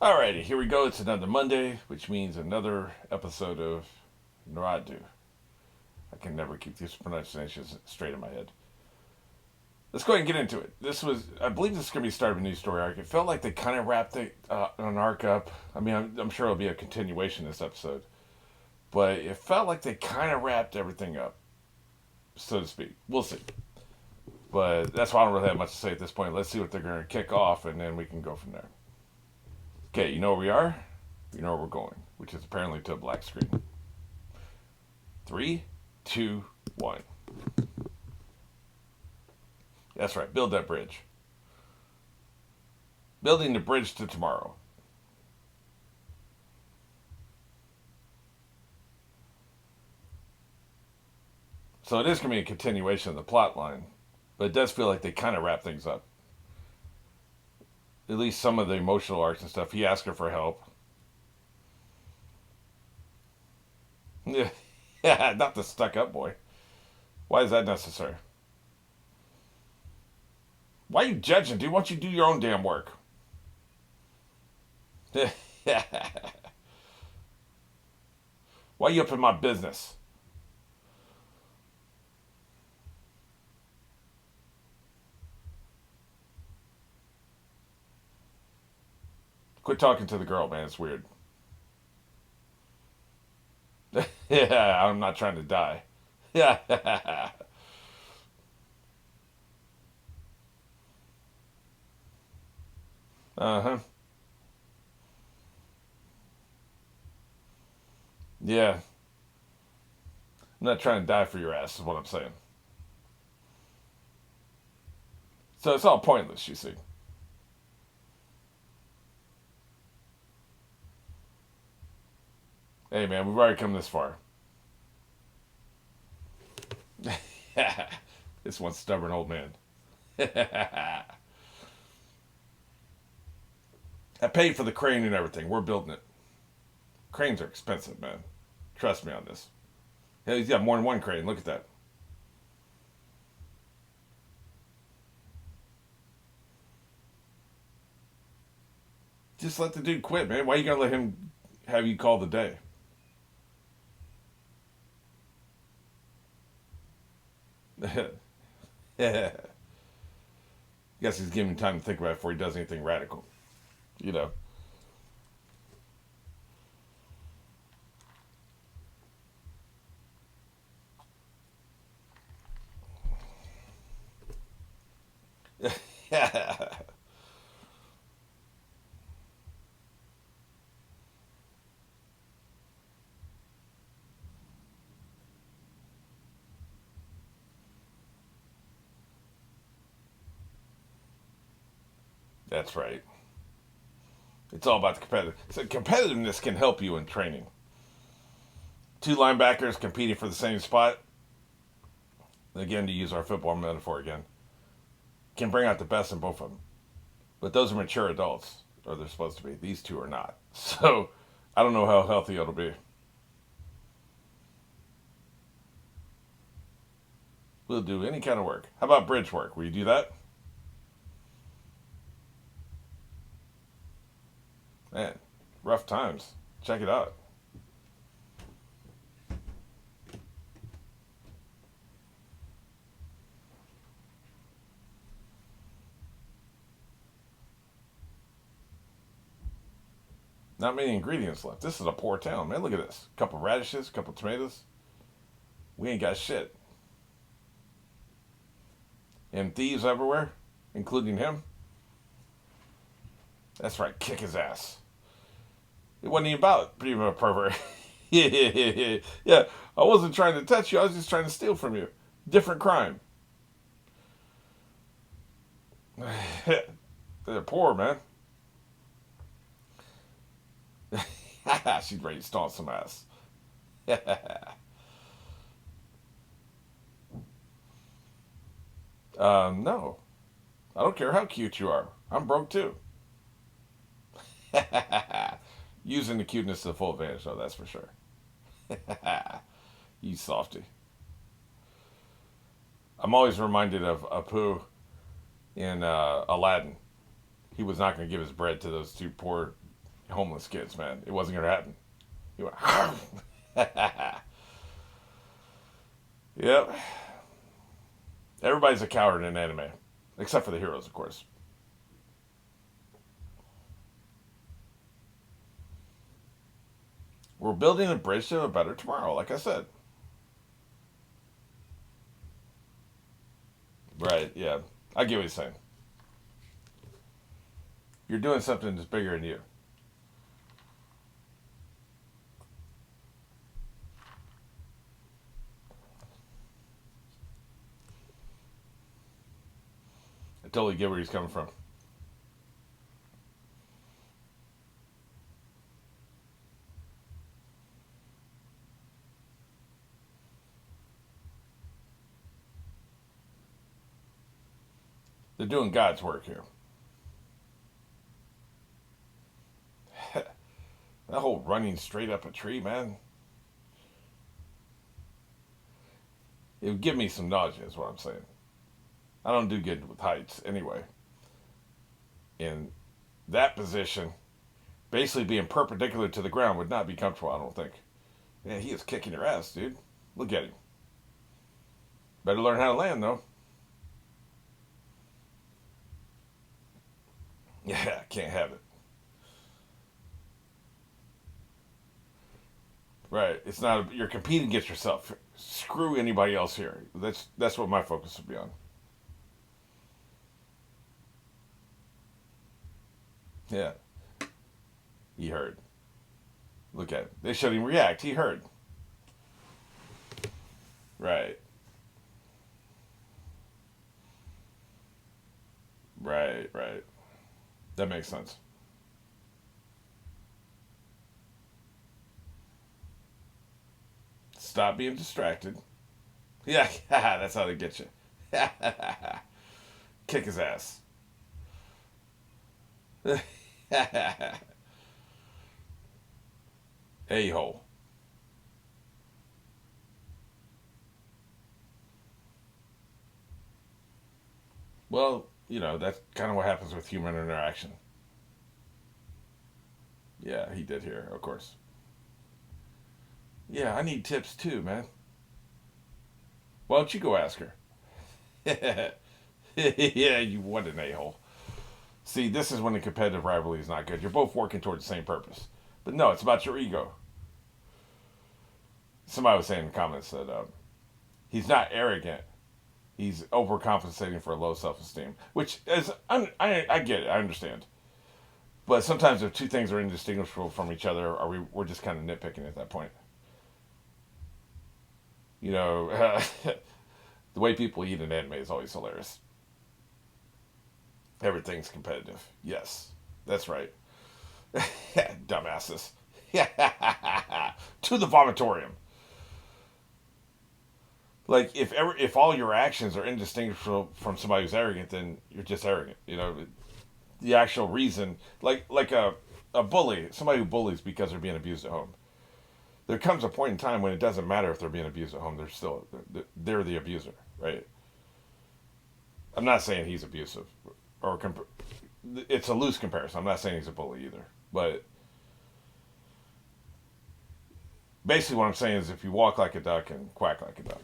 Alrighty, here we go. It's another Monday, which means another episode of Naruto. I can never keep these pronunciations straight in my head. Let's go ahead and get into it. I believe this is going to be the start of a new story arc. It felt like they kind of wrapped an arc up. I mean, I'm sure it'll be a continuation this episode, but it felt like they kind of wrapped everything up, so to speak. We'll see. But that's why I don't really have much to say at this point. Let's see what they're going to kick off, and then we can go from there. Okay, you know where we are? You know where we're going, which is apparently to a black screen. Three, two, one. That's right, build that bridge. Building the bridge to tomorrow. So it is going to be a continuation of the plot line, but it does feel like they kind of wrap things up. At least some of the emotional arcs and stuff. He asked her for help. Yeah, not the stuck up boy. Why is that necessary? Why are you judging, dude? Why don't you do your own damn work? Why are you up in my business? Quit talking to the girl, man. It's weird. Yeah, I'm not trying to die. Yeah. Uh huh. Yeah. I'm not trying to die for your ass, is what I'm saying. So it's all pointless, you see. Hey, man, we've already come this far. This one stubborn old man. I paid for the crane and everything. We're building it. Cranes are expensive, man. Trust me on this. Hell, he's got more than one crane. Look at that. Just let the dude quit, man. Why are you gonna let him have you call the day? Yeah. Guess he's giving him time to think about it before he does anything radical. You know. That's right. It's all about the competitive. So competitiveness can help you in training. Two linebackers competing for the same spot. Again, to use our football metaphor again, can bring out the best in both of them. But those are mature adults, or they're supposed to be. These two are not. So I don't know how healthy it'll be. We'll do any kind of work. How about bridge work? Will you do that? Man, rough times. Check it out. Not many ingredients left. This is a poor town, man. Look at this. A couple radishes, a couple tomatoes. We ain't got shit. And thieves everywhere, including him. That's right, kick his ass. It wasn't even about being a pervert. Yeah, I wasn't trying to touch you. I was just trying to steal from you. Different crime. They're poor, man. She's ready to stomp some ass. No. I don't care how cute you are. I'm broke too. Using the cuteness to the full advantage, though, that's for sure. You softy. I'm always reminded of Apu in Aladdin. He was not going to give his bread to those two poor Homeless kids, man. It wasn't gonna happen. He went. Yep. Everybody's a coward in anime, except for the heroes, of course. We're building a bridge to a better tomorrow, like I said. Right? Yeah. I get what he's saying. You're doing something that's bigger than you. I totally get where he's coming from. They're doing God's work here. That whole running straight up a tree, man, it would give me some nausea, is what I'm saying. I don't do good with heights anyway. In that position, basically being perpendicular to the ground would not be comfortable, I don't think. Yeah, he is kicking your ass, dude. Look at him. Better learn how to land, though. Yeah, can't have it. Right. It's not. You're competing against yourself. Screw anybody else here. That's what my focus would be on. Yeah. He heard. Look at him. They shouldn't even react. He heard. Right. Right. Right. That makes sense. Stop being distracted. Yeah, that's how they get you. Kick his ass. A hole. Well, that's kind of what happens with human interaction. Yeah, he did here, of course. Yeah, I need tips too, man. Why don't you go ask her? Yeah, you what an a hole. See, this is when the competitive rivalry is not good. You're both working towards the same purpose. But no, it's about your ego. Somebody was saying in the comments that he's not arrogant. He's overcompensating for low self esteem, which is, I get it. I understand. But sometimes if two things are indistinguishable from each other, we're just kind of nitpicking at that point. You know, the way people eat in anime is always hilarious. Everything's competitive. Yes, that's right. Dumbasses. To the vomitorium. Like if all your actions are indistinguishable from somebody who's arrogant, then you're just arrogant. The actual reason, like a bully, somebody who bullies because they're being abused at home. There comes a point in time when it doesn't matter if they're being abused at home. They're the abuser, right? I'm not saying he's abusive, or it's a loose comparison. I'm not saying he's a bully either, but basically what I'm saying is if you walk like a duck and quack like a duck.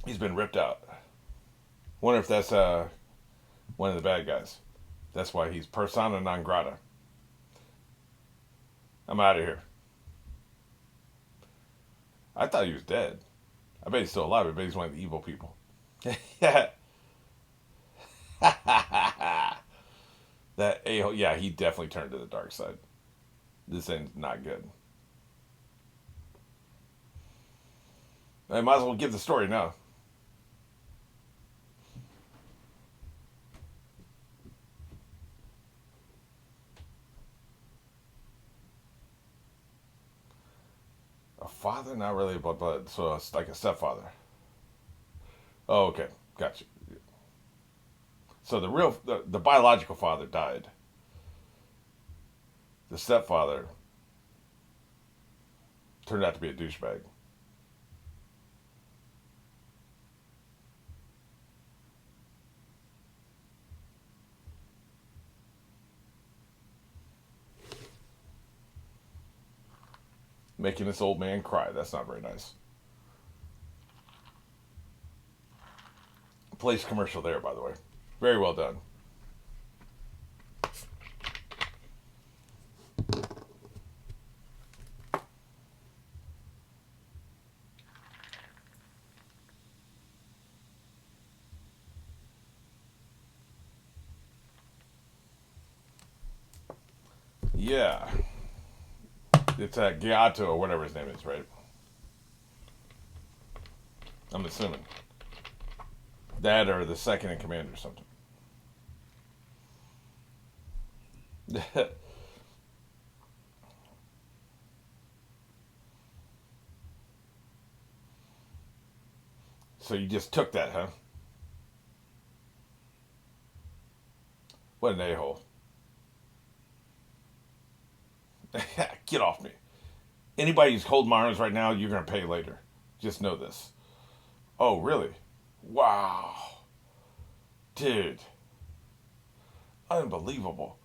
He's been ripped out. Wonder if that's one of the bad guys. That's why he's persona non grata. I'm out of here. I thought he was dead. I bet he's still alive. I bet he's one of the evil people. Yeah. That a yeah, he definitely turned to the dark side. This ain't not good. I might as well give the story now. A father, not really a blood, so it's like a stepfather. Oh, okay, gotcha. So the biological father died. The stepfather turned out to be a douchebag. making this old man cry. That's not very nice. Place commercial there, by the way. Very well done. Yeah. It's Giotto or whatever his name is, right? I'm assuming. That or the second in command or something. So you just took that, huh? What an a-hole. Get off me. Anybody who's holding my arms right now, you're going to pay later. Just know this. Oh, really? Wow. Dude. Unbelievable.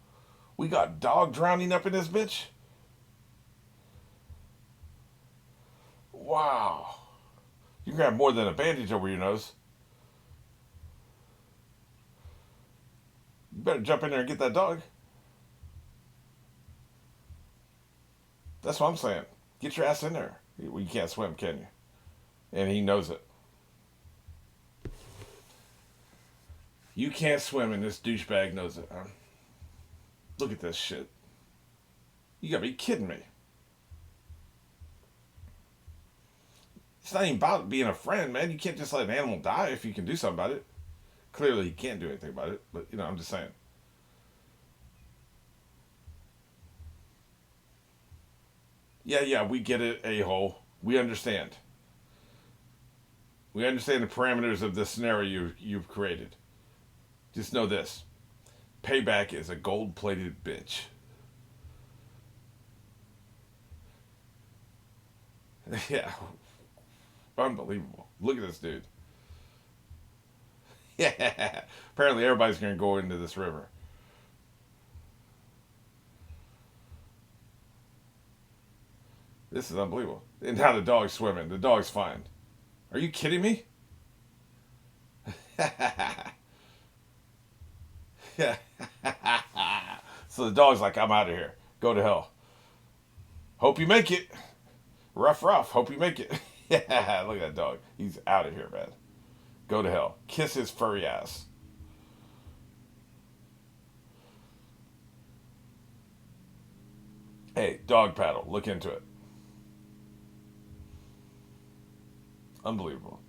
We got dog drowning up in this bitch? Wow. You can have more than a bandage over your nose. You better jump in there and get that dog. That's what I'm saying. Get your ass in there. Well, you can't swim, can you? And he knows it. You can't swim and this douchebag knows it, huh? Look at this shit. You gotta be kidding me. It's not even about being a friend, man. You can't just let an animal die if you can do something about it. Clearly, he can't do anything about it, but, I'm just saying. Yeah, we get it, a-hole. We understand. We understand the parameters of the scenario you've created. Just know this. Payback is a gold-plated bitch. Yeah. Unbelievable. Look at this dude. Yeah. Apparently everybody's going to go into this river. This is unbelievable. And now the dog's swimming. The dog's fine. Are you kidding me? Yeah. So the dog's like, I'm out of here. Go to hell. Hope you make it. Rough. Hope you make it. Yeah, look at that dog. He's out of here, man. Go to hell. Kiss his furry ass. Hey, dog paddle. Look into it. Unbelievable.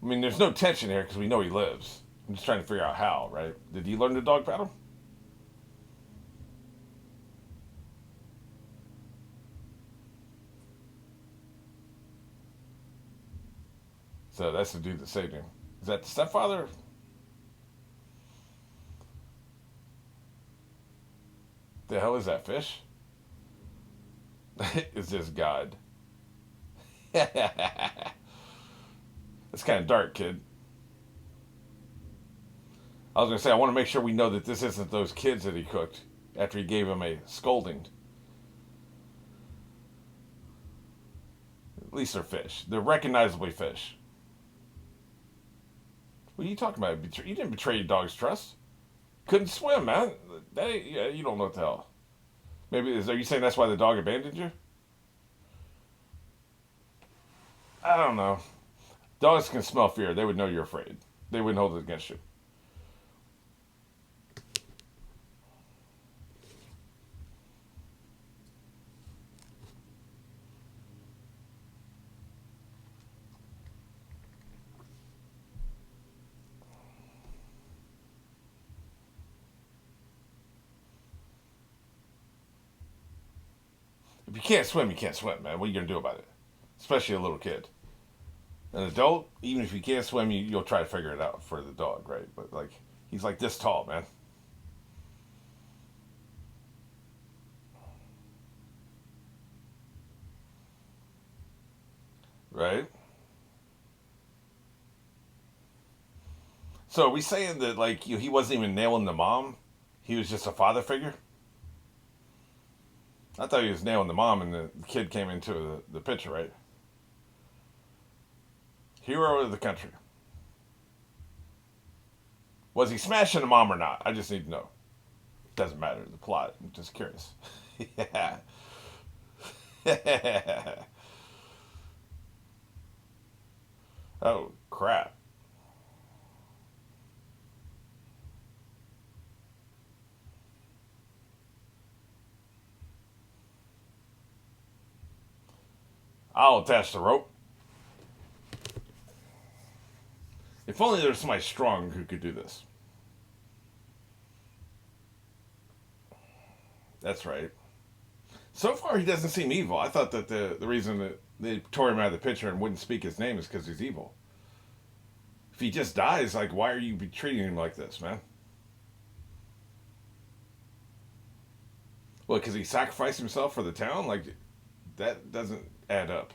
I mean, there's no tension here because we know he lives. I'm just trying to figure out how, right? Did he learn to dog paddle? So that's the dude that saved him. Is that the stepfather? The hell is that fish? Is this God? It's kind of dark, kid. I was going to say, I want to make sure we know that this isn't those kids that he cooked after he gave them a scolding. At least they're fish. They're recognizably fish. What are you talking about? You didn't betray your dog's trust. Couldn't swim, man. Yeah, you don't know what the hell. Maybe, are you saying that's why the dog abandoned you? I don't know. Dogs can smell fear. They would know you're afraid. They wouldn't hold it against you. If you can't swim, you can't swim, man. What are you going to do about it? Especially a little kid. An adult, even if you can't swim, you'll try to figure it out for the dog, right? But, like, he's like this tall, man. Right? So are we saying that, like, he wasn't even nailing the mom? He was just a father figure? I thought he was nailing the mom, and the kid came into the picture, right? Hero of the country. Was he smashing the mom or not? I just need to know. Doesn't matter the plot. I'm just curious. Yeah. Oh crap. I'll attach the rope. If only there was somebody strong who could do this. That's right. So far, he doesn't seem evil. I thought that the reason that they tore him out of the picture and wouldn't speak his name is because he's evil. If he just dies, like, why are you treating him like this, man? Well, because he sacrificed himself for the town? Like, that doesn't add up.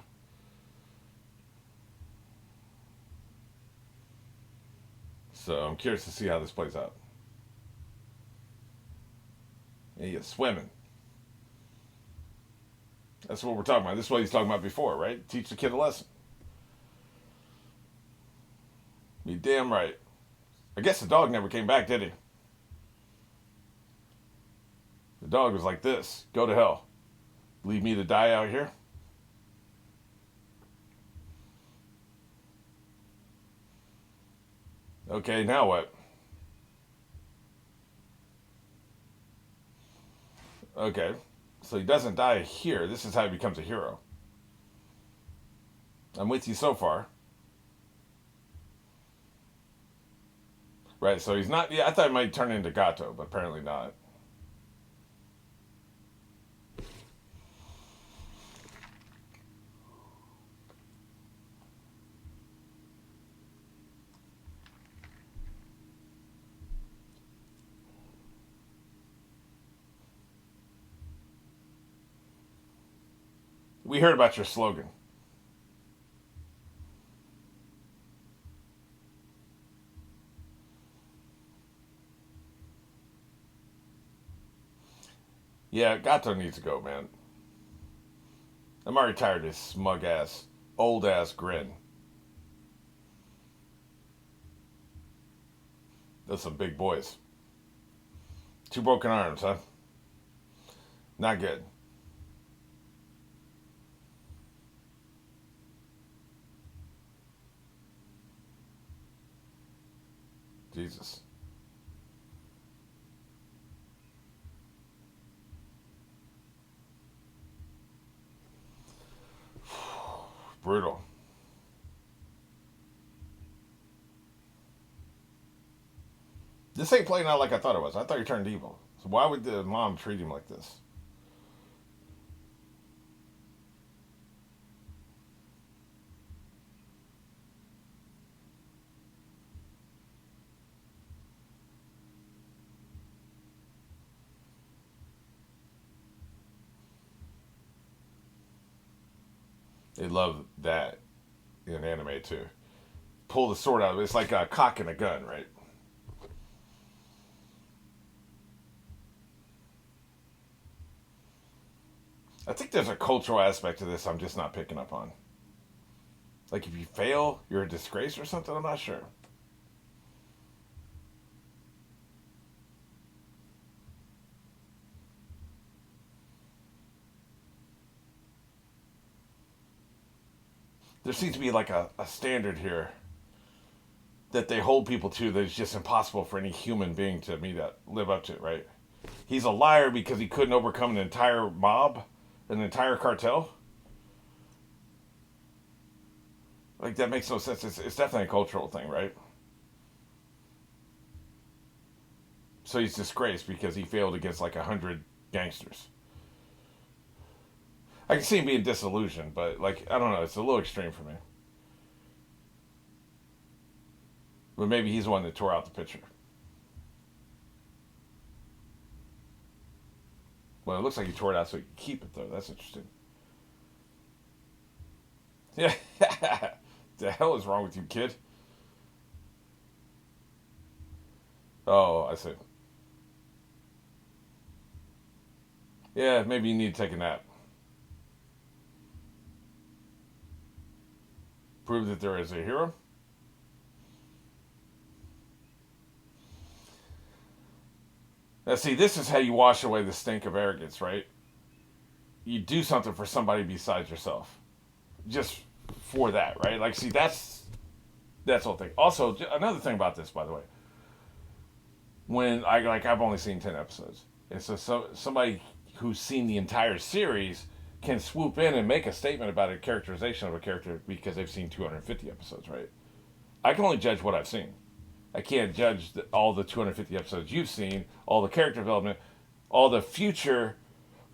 So I'm curious to see how this plays out. And he is swimming. That's what we're talking about. This is what he's talking about before, right? Teach the kid a lesson. Be damn right. I guess the dog never came back, did he? The dog was like this. Go to hell. Leave me to die out here? Okay, now what? Okay. So he doesn't die here. This is how he becomes a hero. I'm with you so far. Right, so he's not. Yeah, I thought he might turn into Gato, but apparently not. We heard about your slogan. Yeah, Gato needs to go, man. I'm already tired of his smug ass, old ass grin. Those some big boys. Two broken arms, huh? Not good. Jesus. Brutal. This ain't playing out like I thought it was. I thought he turned evil. So why would the mom treat him like this? They love that in anime too. Pull the sword out of it. It's like a cock and a gun, right? I think there's a cultural aspect to this I'm just not picking up on. Like if you fail, you're a disgrace or something. I'm not sure. There seems to be like a standard here that they hold people to that is just impossible for any human being to meet up, live up to, right? He's a liar because he couldn't overcome an entire mob, an entire cartel. Like that makes no sense. It's definitely a cultural thing, right? So he's disgraced because he failed against like 100 gangsters. I can see him being disillusioned, but like I don't know, it's a little extreme for me. But maybe he's the one that tore out the picture. Well, it looks like he tore it out so he could keep it though. That's interesting. Yeah. The hell is wrong with you, kid? Oh, I see. Yeah, maybe you need to take a nap. Prove that there is a hero. Now, see, this is how you wash away the stink of arrogance, right? You do something for somebody besides yourself, just for that, right? Like, see, that's the whole thing. Also, another thing about this, by the way, when I've only seen 10 episodes, and so somebody who's seen the entire series can swoop in and make a statement about a characterization of a character because they've seen 250 episodes, right? I can only judge what I've seen. I can't judge all the 250 episodes you've seen, all the character development, all the future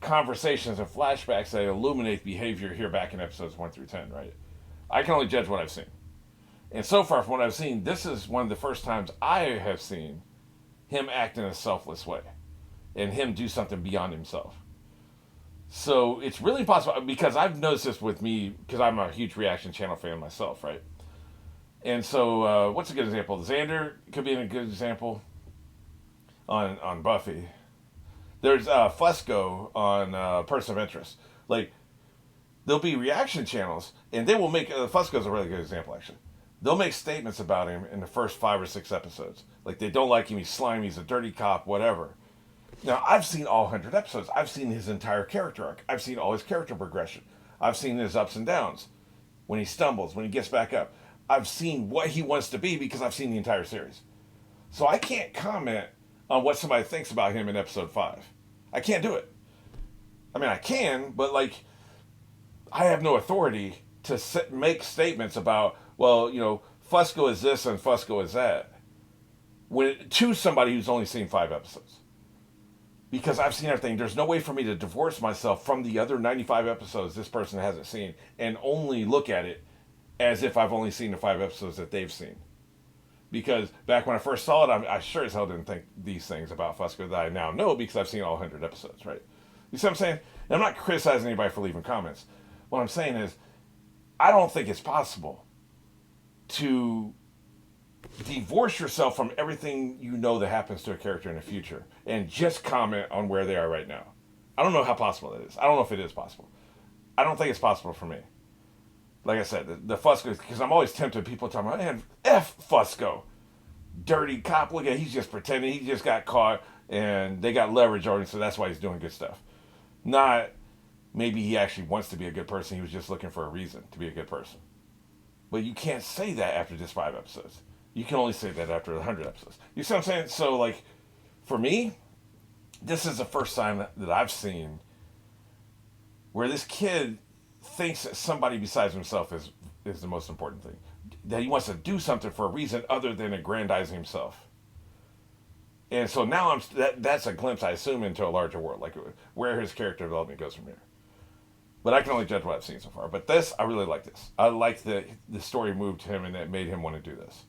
conversations and flashbacks that illuminate behavior here back in episodes 1 through 10, right? I can only judge what I've seen. And so far, from what I've seen, this is one of the first times I have seen him act in a selfless way and him do something beyond himself. So it's really possible because I've noticed this with me because I'm a huge reaction channel fan myself, right? And so, what's a good example? Xander could be a good example on Buffy. There's Fusco on Person of Interest. Like, there'll be reaction channels, and they will make Fusco's a really good example, actually. They'll make statements about him in the first 5 or 6 episodes. Like, they don't like him, he's slimy, he's a dirty cop, whatever. Now, I've seen all 100 episodes. I've seen his entire character arc. I've seen all his character progression. I've seen his ups and downs. When he stumbles, when he gets back up. I've seen what he wants to be because I've seen the entire series. So I can't comment on what somebody thinks about him in episode 5. I can't do it. I mean, I can, but like, I have no authority to make statements about, well, Fusco is this and Fusco is that, to somebody who's only seen 5 episodes. Because I've seen everything. There's no way for me to divorce myself from the other 95 episodes this person hasn't seen and only look at it as if I've only seen the 5 episodes that they've seen. Because back when I first saw it, I sure as hell didn't think these things about Fusco that I now know because I've seen all 100 episodes, right? You see what I'm saying? And I'm not criticizing anybody for leaving comments. What I'm saying is, I don't think it's possible to divorce yourself from everything you know that happens to a character in the future and just comment on where they are right now. I don't know how possible that is. I don't know if it is possible. I don't think it's possible for me. Like I said, the Fusco, because I'm always tempted. People talking about, man, F Fusco. Dirty cop. Look at, he's just pretending. He just got caught and they got leverage on him, so that's why he's doing good stuff. Not maybe he actually wants to be a good person. He was just looking for a reason to be a good person. But you can't say that after just 5 episodes. You can only say that after 100 episodes. You see what I'm saying? So, like, for me, this is the first time that I've seen where this kid thinks that somebody besides himself is the most important thing. That he wants to do something for a reason other than aggrandizing himself. And so now that's a glimpse, I assume, into a larger world, like where his character development goes from here. But I can only judge what I've seen so far. But this, I really like this. I like the story moved him and it made him want to do this.